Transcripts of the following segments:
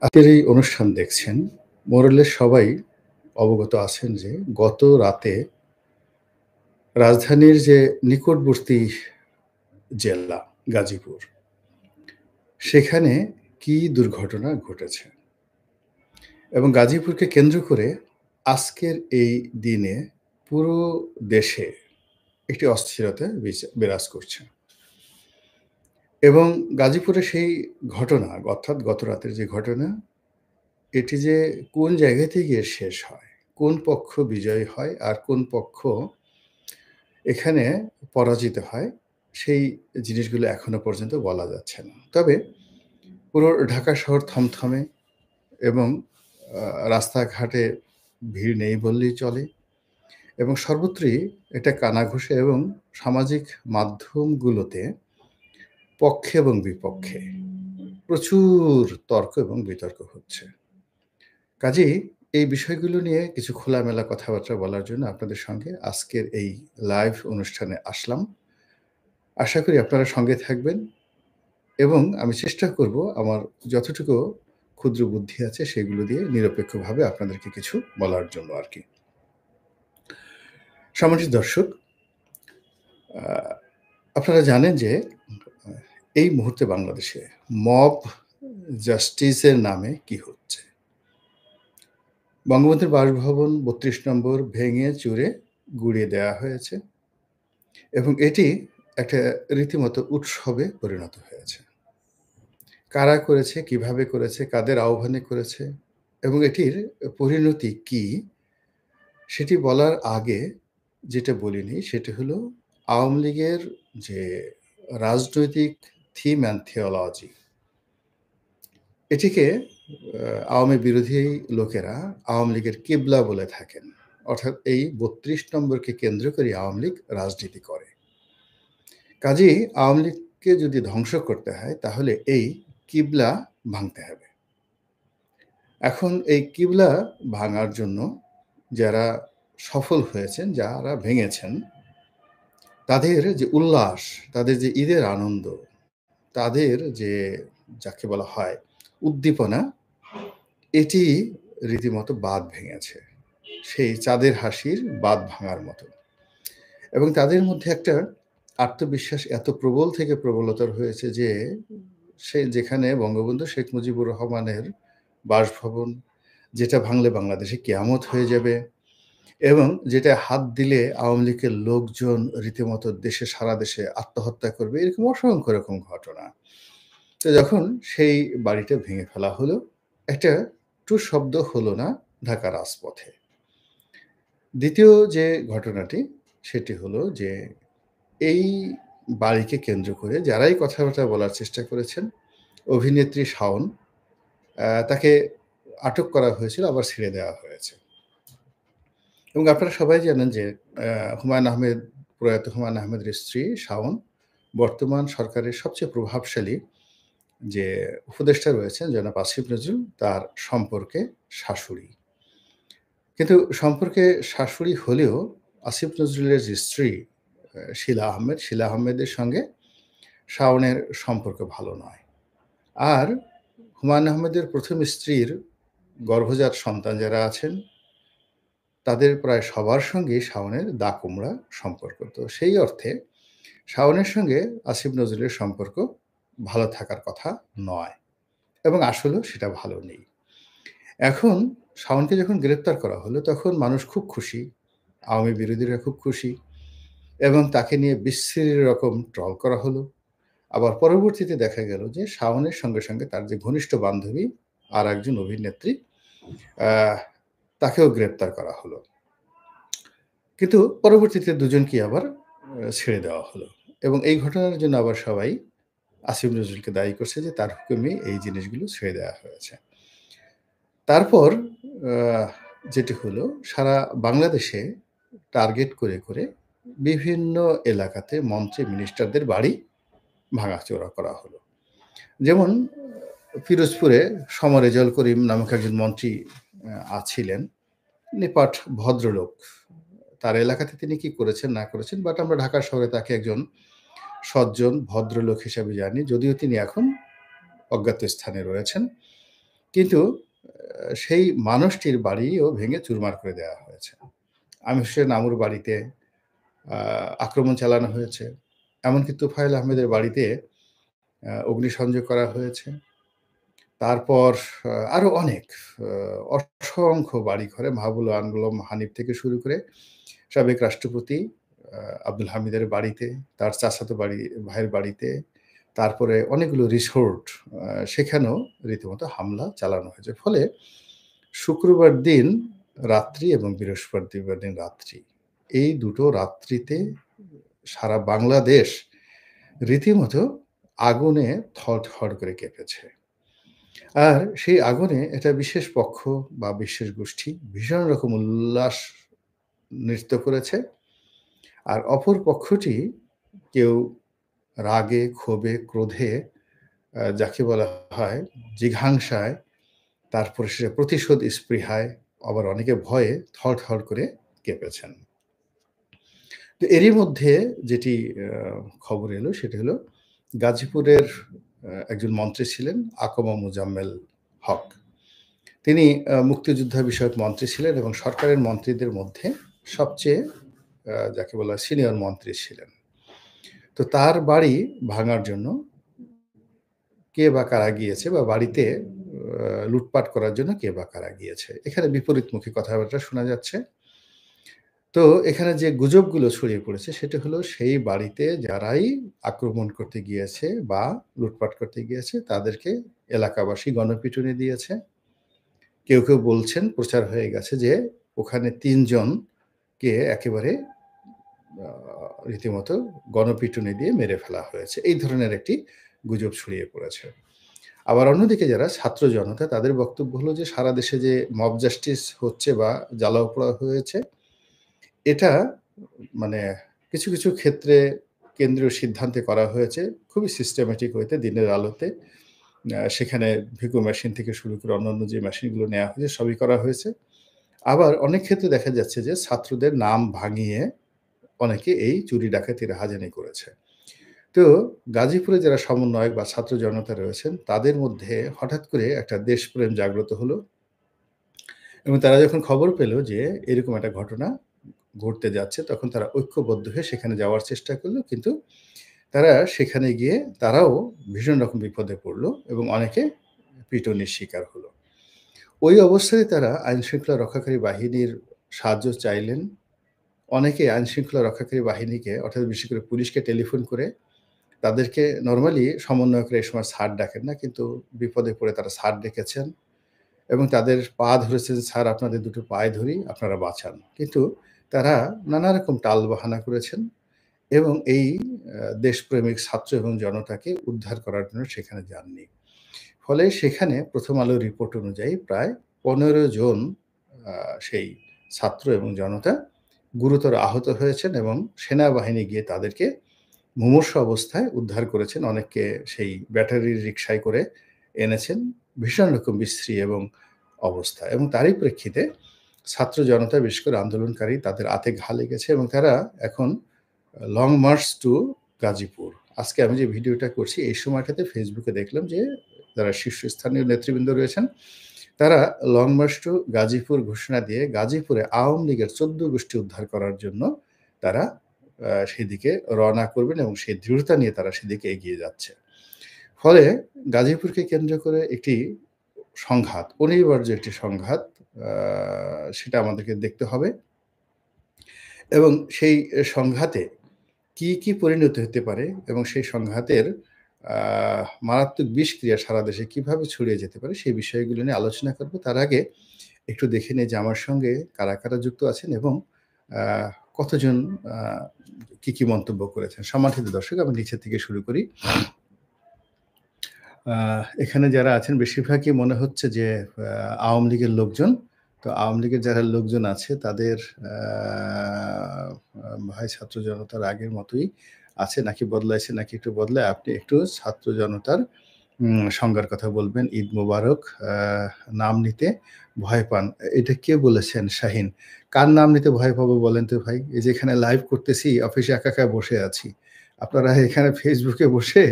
আজকের এই অনুষ্ঠান দেখছেন, মোরলেস সবাই অবগত আছেন যে গত রাতে রাজধানীর যে নিকটবর্তী জেলা গাজীপুর, সেখানে কি দুর্ঘটনা ঘটেছে এবং গাজীপুরকে কেন্দ্র করে আজকের এই দিনে পুরো দেশে একটি অস্থিরতা বিরাজ করছে এবং গাজীপুরে সেই ঘটনা অর্থাৎ গত রাতের যে ঘটনা, এটি যে কোন জায়গাতে গিয়ে শেষ হয়, কোন পক্ষ বিজয়ী হয় আর কোন পক্ষ এখানে পরাজিত হয়, সেই জিনিসগুলো এখনো পর্যন্ত বলা যাচ্ছে না। তবে পুরো ঢাকা শহর থমথমে এবং রাস্তাঘাটে ভিড় নেই বললেই চলে এবং সর্বত্রই এটা কানাঘুষে এবং সামাজিক মাধ্যমগুলোতে পক্ষে এবং বিপক্ষে প্রচুর তর্ক এবং বিতর্ক হচ্ছে। কাজেই এই বিষয়গুলো নিয়ে কিছু খোলামেলা কথাবার্তা বলার জন্য আপনাদের সঙ্গে আজকের এই লাইভ অনুষ্ঠানে আসলাম। আশা করি আপনারা সঙ্গে থাকবেন এবং আমি চেষ্টা করব আমার যতটুকু ক্ষুদ্র বুদ্ধি আছে সেগুলো দিয়ে নিরপেক্ষভাবে আপনাদেরকে কিছু বলার জন্য আরকি। সম্মানিত দর্শক, আপনারা জানেন যে এই মুহূর্তে বাংলাদেশে মব জাস্টিসের নামে কি হচ্ছে। বঙ্গবন্ধুর বাসভবন ৩২ নম্বর ভেঙে চুরে গুঁড়িয়ে দেওয়া হয়েছে এবং এটি একটা রীতিমতো উৎসবে পরিণত হয়েছে। কারা করেছে, কিভাবে করেছে, কাদের আহ্বানে করেছে এবং এটির পরিণতি কি, সেটি বলার আগে যেটা বলিনি সেটি হলো আওয়ামী লীগের যে রাজনৈতিক থিম অ্যান্ড থিওলজি, এটিকে আওয়ামী বিরোধী লোকেরা আওয়ামী লীগের কিবলা বলে থাকেন। অর্থাৎ এই ৩২ নম্বরকে কেন্দ্র করে আওয়ামী লীগ রাজনীতি করে। কাজেই আওয়ামী লীগকে যদি ধ্বংস করতে হয় তাহলে এই কিবলা ভাঙতে হবে। এখন এই কিবলা ভাঙার জন্য যারা সফল হয়েছেন, যারা ভেঙেছেন, তাদের যে উল্লাস, তাদের যে ঈদের আনন্দ, তাদের যে যাকে বলা হয় উদ্দীপনা, এটি রীতিমতো বাঁধ ভেঙেছে, সেই চাঁদের হাসির বাঁধ ভাঙার মতো। এবং তাদের মধ্যে একটা আত্মবিশ্বাস এত প্রবল থেকে প্রবলতর হয়েছে যে সে যেখানে বঙ্গবন্ধু শেখ মুজিবুর রহমানের বাসভবন, যেটা ভাঙলে বাংলাদেশে কিয়ামত হয়ে যাবে এবং যেটা হাত দিলে আওয়ামী লীগের লোকজন রীতিমতো সারা দেশে আত্মহত্যা করবে, এরকম অসংখ্য রকম ঘটনা। তো যখন সেই বাড়িটা ভেঙে ফেলা হলো, একটা টু শব্দ হলো না ঢাকা রাজপথে। দ্বিতীয় যে ঘটনাটি সেটি হলো যে এই বাড়িকে কেন্দ্র করে যারাই কথাবার্তা বলার চেষ্টা করেছেন, অভিনেত্রী শাওন, তাকে আটক করা হয়েছিল, আবার ছেড়ে দেওয়া হয়েছে। এবং আপনারা সবাই জানেন যে প্রয়াত হুমায়ূন আহমেদের স্ত্রী শাওন বর্তমান সরকারের সবচেয়ে প্রভাবশালী যে উপদেষ্টা রয়েছেন জনাব আসিফ নজরুল, তার সম্পর্কে শাশুড়ি। কিন্তু সম্পর্কে শাশুড়ি হলেও আসিফ নজরুলের যে স্ত্রী শীলা আহমেদের সঙ্গে শাওনের সম্পর্ক ভালো নয়। আর হুমায়ূন আহমেদের প্রথম স্ত্রীর গর্ভজাত সন্তান যারা আছেন, তাদের প্রায় সবার সঙ্গেই শাওনের দা-কুমড়া সম্পর্ক। তো সেই অর্থে শাওনের সঙ্গে আসিফ নজরুলের সম্পর্ক ভালো থাকার কথা নয় এবং আসলেও সেটা ভালো নেই। এখন শাওনকে যখন গ্রেপ্তার করা হলো তখন মানুষ খুব খুশি, আওয়ামী বিরোধীরা খুব খুশি এবং তাকে নিয়ে বিশ্রী রকম ট্রল করা হলো। আবার পরবর্তীতে দেখা গেল যে শাওনের সঙ্গে সঙ্গে তার যে ঘনিষ্ঠ বান্ধবী আর একজন অভিনেত্রী, তাকেও গ্রেপ্তার করা হলো। কিন্তু পরবর্তীতে দুজনকেই আবার ছেড়ে দেওয়া হলো এবং এই ঘটনার জন্য আবার সবাই আসিফ নজরুলকে দায়ী করছে যে তার হুকুমে এই জিনিসগুলো ছেড়ে দেওয়া হয়েছে। তারপর যেটি হলো সারা বাংলাদেশে টার্গেট করে করে বিভিন্ন এলাকাতে মন্ত্রী মিনিস্টারদের বাড়ি ভাঙাচোরা করা হলো। যেমন পিরোজপুরে রেজাউল করিম নামক একজন মন্ত্রী ছিলেন, নিপাট ভদ্রলোক। তার এলাকাতে তিনি কি করেছেন না করেছেন, বাট আমরা ঢাকা শহরে তাকে একজন সজ্জন ভদ্রলোক হিসাবে জানি, যদিও তিনি এখন অজ্ঞাত স্থানে রয়েছেন। কিন্তু সেই মানুষটির বাড়িও ভেঙে চুরমার করে দেওয়া হয়েছে। আমির হোসেন আমুর বাড়িতে আ আক্রমণ চালানো হয়েছে। এমনকি তোফায়েল আহমেদের বাড়িতে অগ্নিসংযোগ করা হয়েছে। তারপর আরো অনেক আ অসংখ্য বাড়িঘরে মাহবুবুল আলম হানিফ থেকে শুরু করে সাবেক রাষ্ট্রপতি আ আব্দুল হামিদের বাড়িতে, তার চাচাতো ভাইয়ের বাড়িতে, তারপরে অনেকগুলো রিসোর্ট সেখানেও রীতিমতো হামলা চালানো হয়েছে। ফলে শুক্রবার দিন রাত্রি এবং বৃহস্পতিবার দিন রাত্রি, এই দুটো রাত্রিতে সারা বাংলাদেশ রীতিমতো আগুনে থরথর করে কেঁপেছে। আর সেই আগুনে একটা বিশেষ পক্ষ বা বিশেষ গোষ্ঠী ভীষণ রকম উল্লাস নৃত্য করেছে। আর অপর পক্ষটি কেউ রাগে, ক্ষোভে, ক্রোধে যাকে বলা হয় জিঘাংসায়, তারপরে সেটা প্রতিশোধ স্পৃহায়, আবার অনেকে ভয়ে থরথর করে কেঁপেছেন। তো এরই মধ্যে যেটি খবর এলো সেটি হলো গাজীপুরের একজন মন্ত্রী ছিলেন আকমা মোজাম্মেল হক। তিনি মুক্তিযোদ্ধা বিষয়ক মন্ত্রী ছিলেন এবং সরকারের মন্ত্রীদের মধ্যে সবচেয়ে যাকে বলা হয় সিনিয়র মন্ত্রী ছিলেন। তো তার বাড়ি ভাঙার জন্য কে বা কারা গিয়েছে বা বাড়িতে লুটপাট করার জন্য কে বা কারা গিয়েছে। এখানে বিপরীতমুখী কথাবার্তা শোনা যাচ্ছে। তো এখানে যে গুজবগুলো ছড়িয়ে পড়েছে সেটা হলো সেই বাড়িতে যারাই আক্রমণ করতে গিয়েছে বা লুটপাট করতে গিয়েছে তাদেরকে এলাকাবাসী গণপিটুনি দিয়েছে। কেউ বলছেন প্রচার হয়ে গেছে যে ওখানে ৩ জনকে একেবারে আ রীতিমতো গণপিটুনি দিয়ে মেরে ফেলা হয়েছে। এই ধরনের একটি গুজব ছড়িয়ে পড়েছে। আবার অন্যদিকে যারা ছাত্র জনতা তাদের বক্তব্য হলো যে সারা দেশে যে মব জাস্টিস হচ্ছে বা জ্বালাও পোড়া হয়েছে, এটা মানে কিছু ক্ষেত্রে কেন্দ্রীয় সিদ্ধান্তে করা হয়েছে। খুবই সিস্টেমেটিক ওয়েতে দিনের আলোতে। সেখানে ভিকো মেশিন থেকে শুরু করে অন্যান্য যে মেশিনগুলো নেয়া হয়েছে সবই করা হয়েছে। আবার অনেক ক্ষেত্রে দেখা যাচ্ছে যে ছাত্রদের নাম ভাঙিয়ে অনেকে এই চুরি ডাকাতির রাহাজানি করেছে। তো গাজীপুরে যারা সমন্বয়ক বা ছাত্র জনতা রয়েছেন তাদের মধ্যে হঠাৎ করে একটা দেশপ্রেম জাগ্রত হলো এবং তারা যখন খবর পেল যে এরকম একটা ঘটনা ঘটতে যাচ্ছে তখন তারা ঐক্যবদ্ধ হয়ে সেখানে যাওয়ার চেষ্টা করলো। কিন্তু তারা সেখানে গিয়ে তারাও ভীষণ রকম বিপদে পড়ল এবং অনেকে পিটুনির শিকার হলো। ওই অবস্থায় তারা আইনশৃঙ্খলা রক্ষাকারী বাহিনীর সাহায্য চাইলেন। অনেকে আইনশৃঙ্খলা রক্ষাকারী বাহিনীকে অর্থাৎ বিশেষ করে পুলিশকে টেলিফোন করে তাদেরকে নরমালি সমন্বয়করা এই সময় স্যার ডাকেন না। কিন্তু বিপদে পড়ে তারা স্যার ডেকেছেন এবং তাদের পা ধরেছেন, "স্যার আপনাদের দুটো পায়ে ধরি, আপনারা বাঁচান।" কিন্তু তারা নানা রকম টালবাহানা করেছেন এবং এই দেশপ্রেমিক ছাত্র এবং জনতাকে উদ্ধার করার জন্য সেখানে যাননি। ফলে সেখানে প্রথম আলোর রিপোর্ট অনুযায়ী প্রায় ১৫ জন আ সেই ছাত্র এবং জনতা গুরুতর আহত হয়েছেন এবং সেনাবাহিনী গিয়ে তাদেরকে মুমূর্ষু অবস্থায় উদ্ধার করেছেন। অনেককে সেই ব্যাটারির রিকশায় করে এনেছেন। ভীষণ রকম বিশ্রী এবং অবস্থা এবং তারই প্রেক্ষিতে ছাত্র জনতা বিশেষ করে আন্দোলনকারী তাদের হাতে ঘা লেগেছে এবং তারা এখন লং মার্চ টু গাজীপুর। আজকে আমি যে ভিডিওটা করছি এই সময়টাতে ফেসবুকে দেখলাম যে যারা শীর্ষস্থানীয় নেতৃবৃন্দ রয়েছেন তারা লং মার্চ টু গাজীপুর ঘোষণা দিয়ে গাজীপুরে আওয়ামী লীগের ১৪ গোষ্ঠী উদ্ধার করার জন্য তারা সেদিকে রওনা করবেন এবং সেই দৃঢ়তা নিয়ে তারা সেদিকে এগিয়ে যাচ্ছে। ফলে গাজীপুরকে কেন্দ্র করে একটি সংঘাত, অনিবার্য একটি সংঘাত আ সেটা আমাদেরকে দেখতে হবে এবং সেই সংঘাতে কি পরিণতি হতে পারে এবং সেই সংঘাতের আ মারাত্মক বিষক্রিয়া সারা দেশে কিভাবে ছড়িয়ে যেতে পারে সেই বিষয়গুলো নিয়ে আলোচনা করব। তার আগে একটু দেখে নেই যে আমার সঙ্গে কারা যুক্ত আছেন এবং আ কতজন আ কি মন্তব্য করেছেন। সম্মানিত দর্শক আমি নিচের থেকে শুরু করি। আ এখানে যারা আছেন বেশিরভাগই মনে হচ্ছে যে আওয়ামী লীগের লোকজন। তো আওয়ামী লীগের যারা লোকজন আছে তাদের আ ভাই ছাত্র জনতার আগের মতোই আছে নাকি বদলাইছে নাকি একটু বদলায়? আপনি একটু ছাত্র জনতার সংজ্ঞার কথা বলবেন। ঈদ মোবারক। নাম নিতে ভয় পান। এটা কে বলেছেন? শাহীন। কার নাম নিতে ভয় পাবো বলেন তো ভাই? এই যে এখানে লাইভ করতেছি, অফিসে একা বসে আছি। আপনারা এখানে ফেসবুকে বসে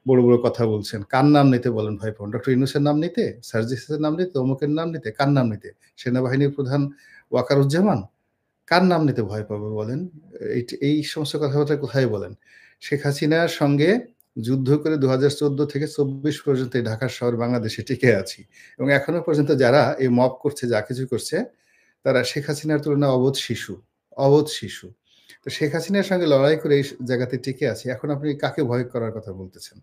বড়, বড় কথা বলছেন। কার নাম নিতে বলেন ভয় পাবেন? ডক্টর ইউনূসের নাম নিতে? সার্জিসের নাম নিতে? অমুকের নাম নিতে? কার নাম নিতে? সেনাবাহিনীর প্রধান ওয়াকারুজ্জামান? কার নাম নিতে ভয় পাবে বলেন? এই সমস্ত কথাবার্তা কোথায় বলেন? শেখ হাসিনার সঙ্গে যুদ্ধ করে ২০১৪ থেকে ২৪ পর্যন্ত এই ঢাকা শহর বাংলাদেশে টিকে আছি। এবং এখনো পর্যন্ত যারা এই মব করছে, যা কিছু করছে, তারা শেখ হাসিনার তুলনায় অবোধ শিশু, অবোধ শিশু। তো শেখ হাসিনার সঙ্গে লড়াই করে এই জায়গাতে টিকে আছি। এখন আপনি কাকে ভয় করার কথা বলতেছেন?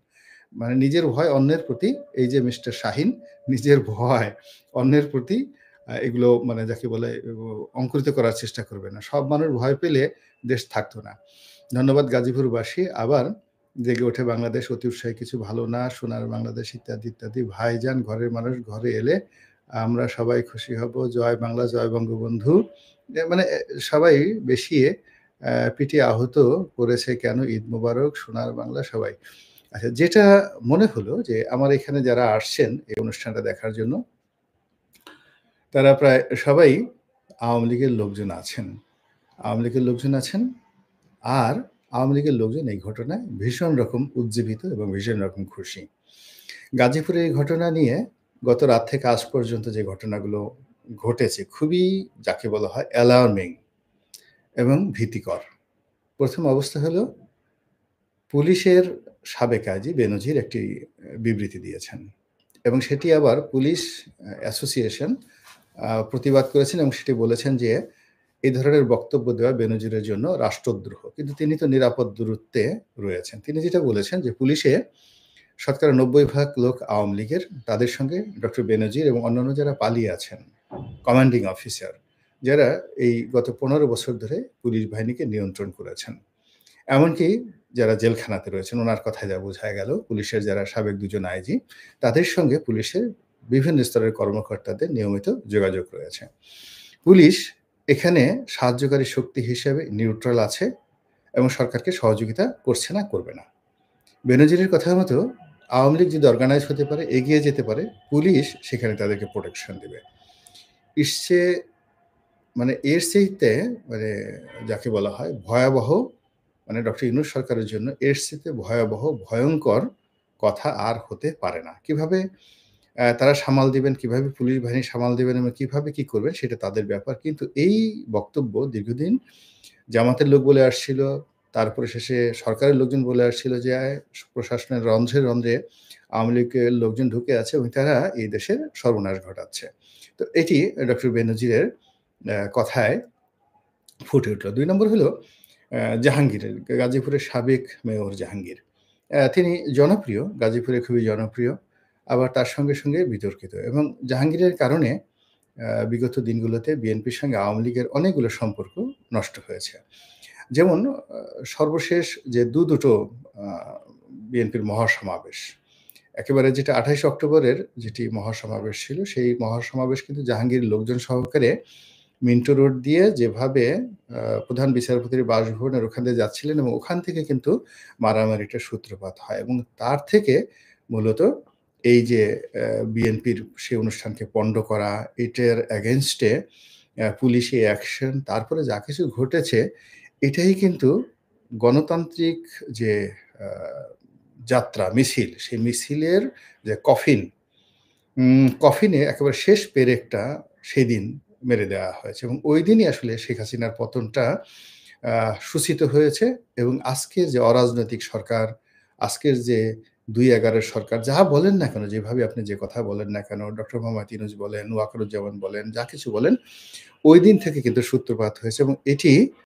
মানে নিজের ভয় অন্যের প্রতি, এই যে মিস্টার শাহীন, নিজের ভয় অন্যের প্রতি এগুলো মানে যাকে বলে অঙ্কুরিত করার চেষ্টা করবে না। সব মানুষ ভয় পেলে দেশ থাকতো না। ধন্যবাদ গাজীপুরবাসী। আবার জেগে ওঠে বাংলাদেশ, অতি উৎসাহী কিছু ভালো না, সোনার বাংলাদেশ ইত্যাদি, ইত্যাদি। ভাইজান, ঘরের মানুষ ঘরে এলে আমরা সবাই খুশি হব। জয় বাংলা, জয় বঙ্গবন্ধু। মানে সবাই বেশিয়ে পিটিয়ে আহত করেছে কেন? ঈদ মোবারক, সোনার বাংলা সবাই। আচ্ছা, যেটা মনে হলো যে আমার এখানে যারা আসছেন এই অনুষ্ঠানটা দেখার জন্য, তারা প্রায় সবাই আওয়ামী লীগের লোকজন আছেন। আওয়ামী লীগের লোকজন আছেন। আর আওয়ামী লীগের লোকজন এই ঘটনায় ভীষণ রকম উজ্জীবিত এবং ভীষণ রকম খুশি। গাজীপুরের এই ঘটনা নিয়ে গত রাত থেকে আজ পর্যন্ত যে ঘটনাগুলো ঘটেছে খুবই যাকে বলা হয় অ্যালার্মিং এবং ভীতিকর। ১ম অবস্থা হলো পুলিশের সাবেক আইজি বেনজির একটি বিবৃতি দিয়েছেন এবং সেটি আবার পুলিশ অ্যাসোসিয়েশন প্রতিবাদ করেছেন এবং সেটি বলেছেন যে এই ধরনের বক্তব্য দেওয়া বেনজিরের জন্য রাষ্ট্রদ্রোহ। কিন্তু তিনি তো নিরাপদ দূরত্বে রয়েছেন। তিনি যেটা বলেছেন যে পুলিশে শতকরা ৯০% লোক আওয়ামী লীগের, তাদের সঙ্গে ডক্টর বেনজির এবং অন্যান্য যারা পালিয়ে আছেন, কমান্ডিং অফিসার, যারা এই গত ১৫ বছর ধরে পুলিশ বাহিনীকে নিয়ন্ত্রণ করেছেন। এমনকি যারা জেলখানাতে রয়েছেন, উনার কথায় যা বোঝা গেল, পুলিশের যারা সাবেক ২ জন আইজি, তাদের সঙ্গে পুলিশের বিভিন্ন স্তরের কর্মকর্তাদের নিয়মিত যোগাযোগ রয়েছে। পুলিশ এখানে সাহায্যকারী শক্তি হিসেবে নিউট্রাল আছে এবং সরকারকে সহযোগিতা করছে না, করবে না। বেনজিরের কথা মতো আওয়ামী লীগ যদি অর্গানাইজ হতে পারে, এগিয়ে যেতে পারে, পুলিশ সেখানে তাদেরকে প্রোটেকশন দিবে। ইসছে মানে এর চাইতে মানে যাকে বলা হয় ভয়াবহ, মানে ডক্টর ইউনূস সরকারের জন্য এর চাইতে ভয়াবহ, ভয়ংকর কথা আর হতে পারে না। কিভাবে তারা সামাল দিবেন, কিভাবে পুলিশ বাহিনী সামাল দিবেন এবং কিভাবে কি করবেন সেটা তাদের ব্যাপার। কিন্তু এই বক্তব্য দীর্ঘদিন জামাতের লোক বলে আসছিল, তারপরে শেষে সরকারের লোকজন বলে আসছিল যে প্রশাসনের রন্ধ্রে, রন্ধ্রে আওয়ামী লীগের লোকজন ঢুকে আছে এবং তারা এই দেশের সর্বনাশ ঘটাচ্ছে। তো এটি ডক্টর বেনজিরের কথায় ফুটে উঠল। ২ নম্বর হলো জাহাঙ্গীরের, গাজীপুরের সাবেক মেয়র জাহাঙ্গীর। তিনি জনপ্রিয়, গাজীপুরে খুবই জনপ্রিয়। আবার তার সঙ্গে, সঙ্গে বিতর্কিত এবং জাহাঙ্গীরের কারণে বিগত দিনগুলোতে বিএনপির সঙ্গে আওয়ামী লীগের অনেকগুলো সম্পর্ক নষ্ট হয়েছে। যেমন সর্বশেষ যে দুটো আ বিএনপির মহাসমাবেশ, একেবারে যেটা ২৮ অক্টোবরের যেটি মহাসমাবেশ ছিল, সেই মহাসমাবেশ কিন্তু জাহাঙ্গীরের লোকজন সহকারে মিন্টো রোড দিয়ে যেভাবে প্রধান বিচারপতির বাসভবনের ওখান দিয়ে যাচ্ছিলেন এবং ওখান থেকে কিন্তু মারামারিটার সূত্রপাত হয় এবং তার থেকে মূলত এই যে বিএনপির সেই অনুষ্ঠানকে পণ্ড করা, এটার এগেইনস্ট এ পুলিশি অ্যাকশন, তারপরে যা কিছু ঘটেছে, এটাই কিন্তু গণতান্ত্রিক যে আ যাত্রা, মিছিল, সেই মিছিলের যে কফিনে একেবারে শেষ পেরেকটা সেদিন মেরে দেওয়া হয়েছে এবং ঐদিনই আসলে শেখ হাসিনার পতনটা আ সূচিত হয়েছে এবং আজকের যে অরাজনৈতিক সরকার, আজকের যে ২-১১ সরকার, যা বলেন না কেন, যেভাবে আপনি যে কথা বলেন না কেন, ডক্টর মোহাম্মদ ইউনূস বলেন, ওয়াকারুজ্জামান বলেন, যা কিছু বলেন, ঐদিন থেকে কিন্তু সূত্রপাত হয়েছে এবং এটি